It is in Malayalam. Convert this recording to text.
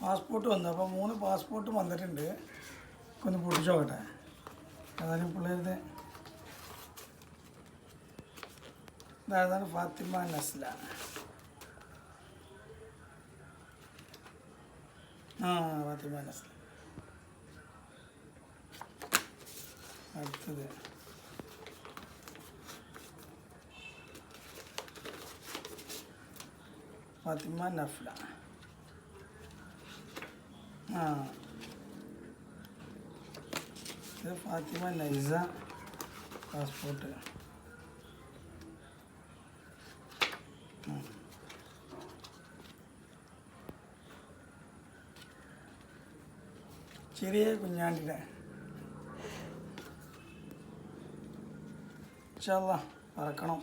പാസ്പോർട്ട് വന്നു. അപ്പോൾ 3 പാസ്പോർട്ടും വന്നിട്ടുണ്ട്. ഒന്ന് പൊട്ടിച്ച് നോക്കട്ടെ. ഏതായാലും പിള്ളേരുടെ ഇതാണ് ഫാത്തിമ നസ്ല. ഫാത്തിമ നസ്ല. അടുത്തത് ഫാത്തിമ നഫ്ല. ഇത് ഫാത്തിമ നൈസ പാസ്പോർട്ട്. ചെറിയ കുഞ്ഞാണ്ടിയുടെ ഇൻഷാ അല്ലാഹ് പറക്കണം.